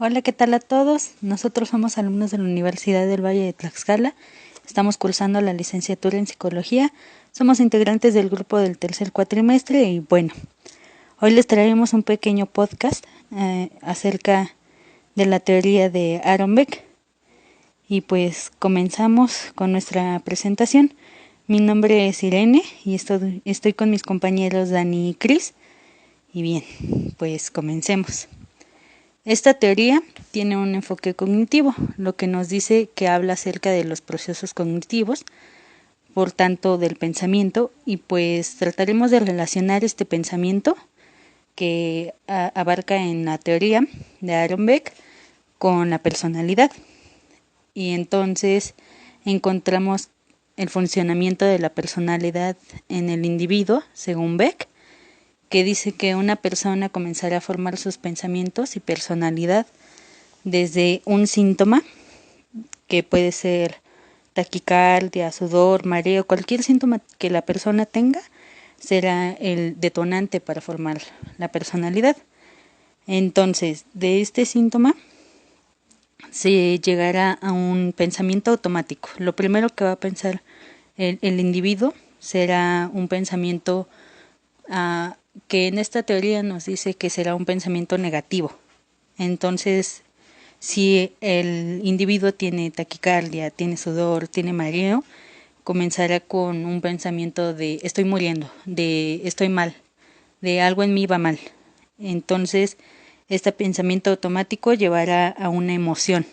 Hola, ¿qué tal a todos? Nosotros somos alumnos de la Universidad del Valle de Tlaxcala. Estamos cursando la licenciatura en Psicología. Somos integrantes del grupo del tercer cuatrimestre y bueno, hoy les traemos un pequeño podcast acerca de la teoría de Aaron Beck. Y pues comenzamos con nuestra presentación. Mi nombre es Irene y estoy con mis compañeros Dani y Cris. Y bien, pues comencemos. Esta teoría tiene un enfoque cognitivo, lo que nos dice que habla acerca de los procesos cognitivos, por tanto del pensamiento, y pues trataremos de relacionar este pensamiento que abarca en la teoría de Aaron Beck con la personalidad. Y entonces encontramos el funcionamiento de la personalidad en el individuo, según Beck, que dice que una persona comenzará a formar sus pensamientos y personalidad desde un síntoma, que puede ser taquicardia, sudor, mareo, cualquier síntoma que la persona tenga, será el detonante para formar la personalidad. Entonces, de este síntoma se llegará a un pensamiento automático. Lo primero que va a pensar el individuo será un pensamiento que en esta teoría nos dice que será un pensamiento negativo. Entonces, si el individuo tiene taquicardia, tiene sudor, tiene mareo, comenzará con un pensamiento de estoy muriendo, de estoy mal, de algo en mí va mal. Entonces, este pensamiento automático llevará a una emoción.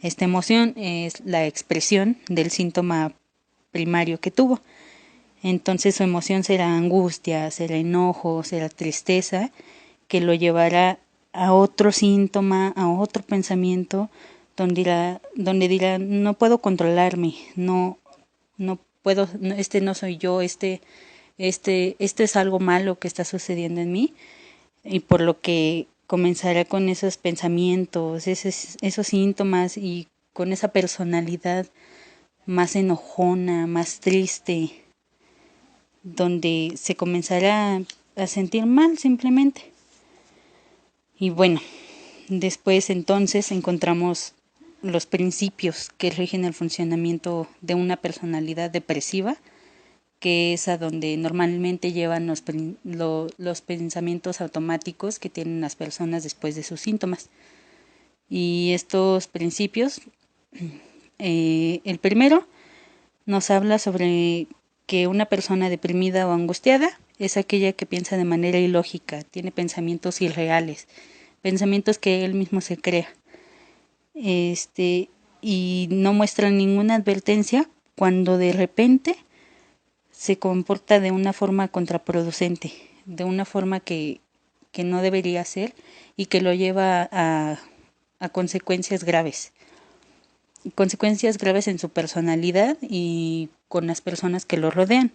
Esta emoción es la expresión del síntoma primario que tuvo. Entonces su emoción será angustia, será enojo, será tristeza, que lo llevará a otro síntoma, a otro pensamiento, donde dirá no puedo controlarme, no puedo, este no soy yo, esto es algo malo que está sucediendo en mí, y por lo que comenzará con esos pensamientos, esos síntomas, y con esa personalidad más enojona, más triste, donde se comenzará a sentir mal simplemente. Y bueno, después entonces encontramos los principios que rigen el funcionamiento de una personalidad depresiva, que es a donde normalmente llevan los pensamientos automáticos que tienen las personas después de sus síntomas. Y estos principios, el primero nos habla sobre que una persona deprimida o angustiada es aquella que piensa de manera ilógica, tiene pensamientos irreales, pensamientos que él mismo se crea, y no muestra ninguna advertencia cuando de repente se comporta de una forma contraproducente, de una forma que no debería ser, y que lo lleva a consecuencias graves en su personalidad y con las personas que lo rodean.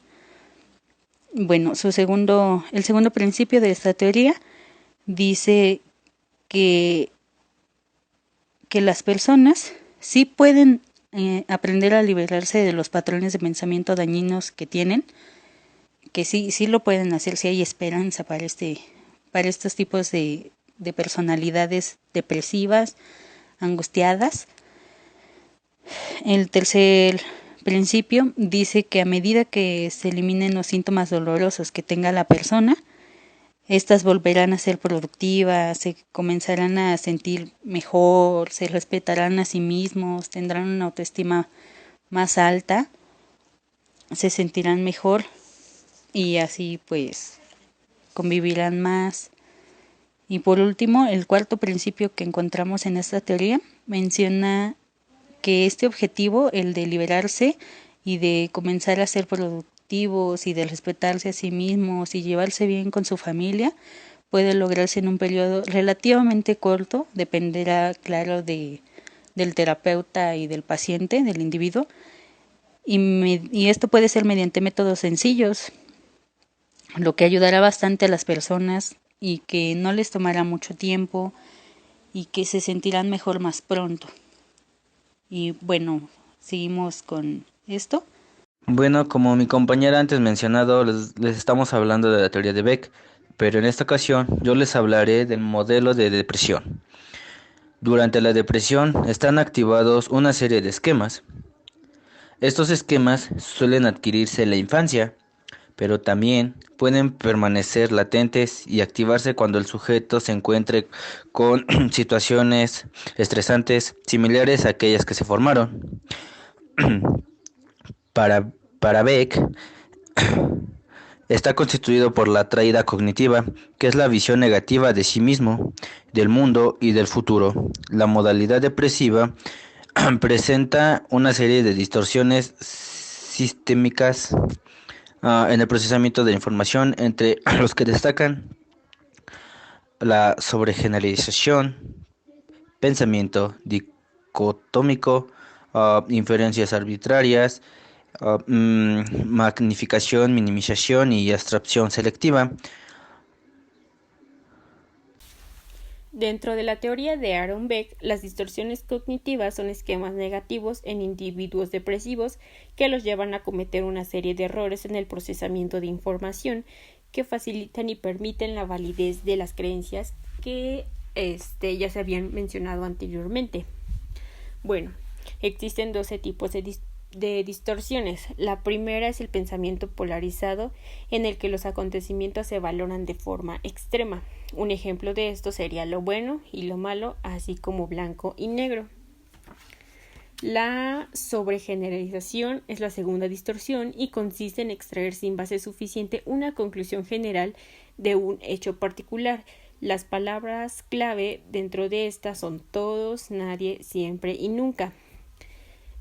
Bueno, el segundo principio de esta teoría dice que, que las personas sí pueden aprender a liberarse de los patrones de pensamiento dañinos que tienen, que sí lo pueden hacer, si hay esperanza para estos tipos de personalidades depresivas, angustiadas. El tercer principio dice que a medida que se eliminen los síntomas dolorosos que tenga la persona, estas volverán a ser productivas, se comenzarán a sentir mejor, se respetarán a sí mismos, tendrán una autoestima más alta, se sentirán mejor y así pues convivirán más. Y por último, el cuarto principio que encontramos en esta teoría menciona que este objetivo, el de liberarse y de comenzar a ser productivos y de respetarse a sí mismos y llevarse bien con su familia, puede lograrse en un periodo relativamente corto, dependerá, claro, del terapeuta y del paciente, del individuo, y esto puede ser mediante métodos sencillos, lo que ayudará bastante a las personas y que no les tomará mucho tiempo y que se sentirán mejor más pronto. Y bueno, seguimos con esto. Bueno, como mi compañera antes mencionado, les estamos hablando de la teoría de Beck, pero en esta ocasión yo les hablaré del modelo de depresión. Durante la depresión están activados una serie de esquemas. Estos esquemas suelen adquirirse en la infancia, pero también pueden permanecer latentes y activarse cuando el sujeto se encuentre con situaciones estresantes similares a aquellas que se formaron. Para, para Beck, está constituido por la traída cognitiva, que es la visión negativa de sí mismo, del mundo y del futuro. La modalidad depresiva presenta una serie de distorsiones sistémicas en el procesamiento de la información, entre los que destacan la sobregeneralización, pensamiento dicotómico, inferencias arbitrarias, magnificación, minimización y abstracción selectiva. Dentro de la teoría de Aaron Beck, las distorsiones cognitivas son esquemas negativos en individuos depresivos que los llevan a cometer una serie de errores en el procesamiento de información que facilitan y permiten la validez de las creencias que ya se habían mencionado anteriormente. Bueno, existen 12 tipos de distorsiones. La primera es el pensamiento polarizado, en el que los acontecimientos se valoran de forma extrema. Un ejemplo de esto sería lo bueno y lo malo, así como blanco y negro. La sobregeneralización es la segunda distorsión y consiste en extraer sin base suficiente una conclusión general de un hecho particular. Las palabras clave dentro de esta son todos, nadie, siempre y nunca.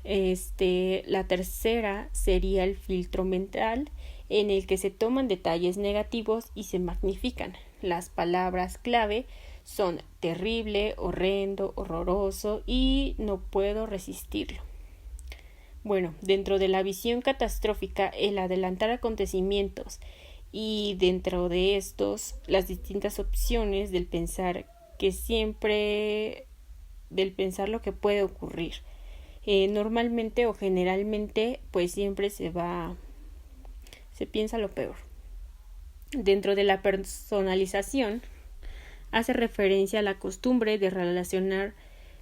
La tercera sería el filtro mental, en el que se toman detalles negativos y se magnifican. Las palabras clave son terrible, horrendo, horroroso y no puedo resistirlo. Bueno, dentro de la visión catastrófica, el adelantar acontecimientos y dentro de estos las distintas opciones del pensar lo que puede ocurrir. Normalmente o generalmente pues siempre se piensa lo peor. Dentro de la personalización hace referencia a la costumbre de relacionar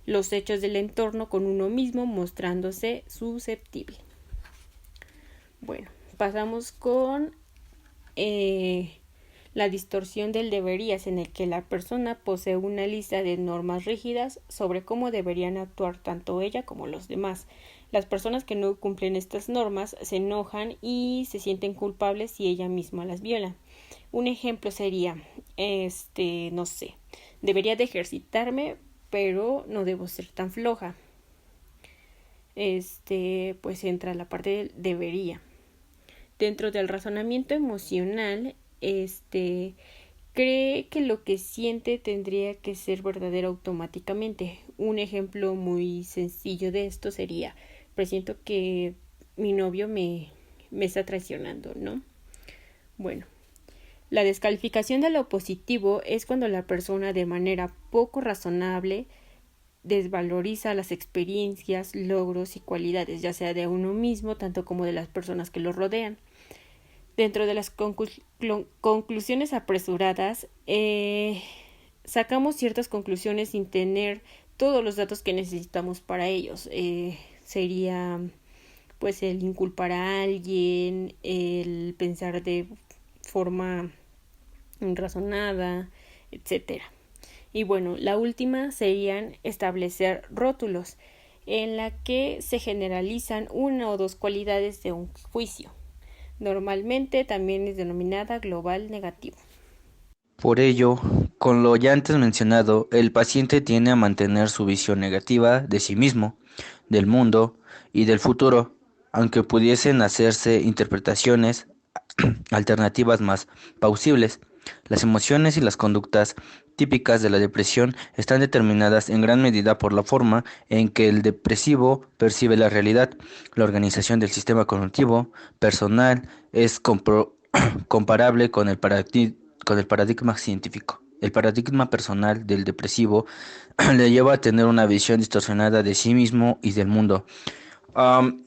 los hechos del entorno con uno mismo, mostrándose susceptible. Bueno, pasamos con la distorsión del deberías, en el que la persona posee una lista de normas rígidas sobre cómo deberían actuar tanto ella como los demás. Las personas que no cumplen estas normas se enojan y se sienten culpables si ella misma las viola. Un ejemplo sería, no sé, debería de ejercitarme, pero no debo ser tan floja. Pues entra la parte del debería. Dentro del razonamiento emocional, cree que lo que siente tendría que ser verdadero automáticamente. Un ejemplo muy sencillo de esto sería, presiento que mi novio me está traicionando, ¿no? Bueno, la descalificación de lo positivo es cuando la persona de manera poco razonable desvaloriza las experiencias, logros y cualidades, ya sea de uno mismo, tanto como de las personas que lo rodean. Dentro de las conclusiones apresuradas, sacamos ciertas conclusiones sin tener todos los datos que necesitamos para ellos. Sería pues el inculpar a alguien, el pensar de forma razonada, etcétera. Y bueno, la última serían establecer rótulos, en la que se generalizan una o dos cualidades de un juicio. Normalmente también es denominada global negativo. Por ello, con lo ya antes mencionado, el paciente tiende a mantener su visión negativa de sí mismo, del mundo y del futuro, aunque pudiesen hacerse interpretaciones alternativas más plausibles. Las emociones y las conductas típicas de la depresión están determinadas en gran medida por la forma en que el depresivo percibe la realidad. La organización del sistema cognitivo personal es comparable con el paradigma científico. El paradigma personal del depresivo le lleva a tener una visión distorsionada de sí mismo y del mundo.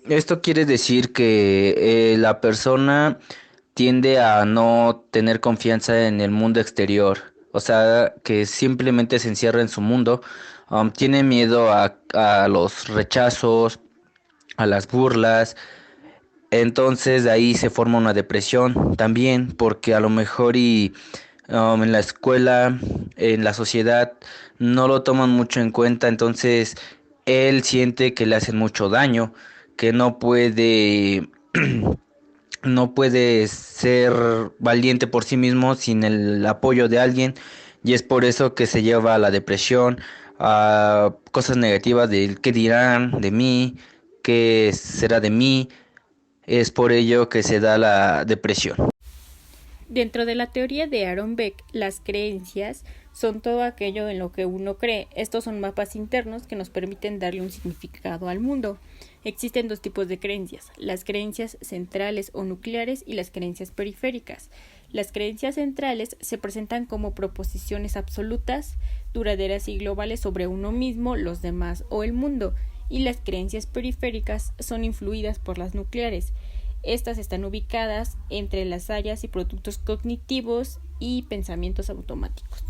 Esto quiere decir que la persona tiende a no tener confianza en el mundo exterior o sea, que simplemente se encierra en su mundo, tiene miedo a los rechazos, a las burlas. Entonces de ahí se forma una depresión también, porque a lo mejor en la escuela, en la sociedad, no lo toman mucho en cuenta, entonces él siente que le hacen mucho daño, que no puede, no puede ser valiente por sí mismo sin el apoyo de alguien, y es por eso que se lleva a la depresión, a cosas negativas de qué dirán de mí, qué será de mí. Es por ello que se da la depresión. Dentro de la teoría de Aaron Beck, las creencias son todo aquello en lo que uno cree. Estos son mapas internos que nos permiten darle un significado al mundo. Existen dos tipos de creencias, las creencias centrales o nucleares y las creencias periféricas. Las creencias centrales se presentan como proposiciones absolutas, duraderas y globales sobre uno mismo, los demás o el mundo, y las creencias periféricas son influidas por las nucleares. Estas están ubicadas entre las áreas y productos cognitivos y pensamientos automáticos.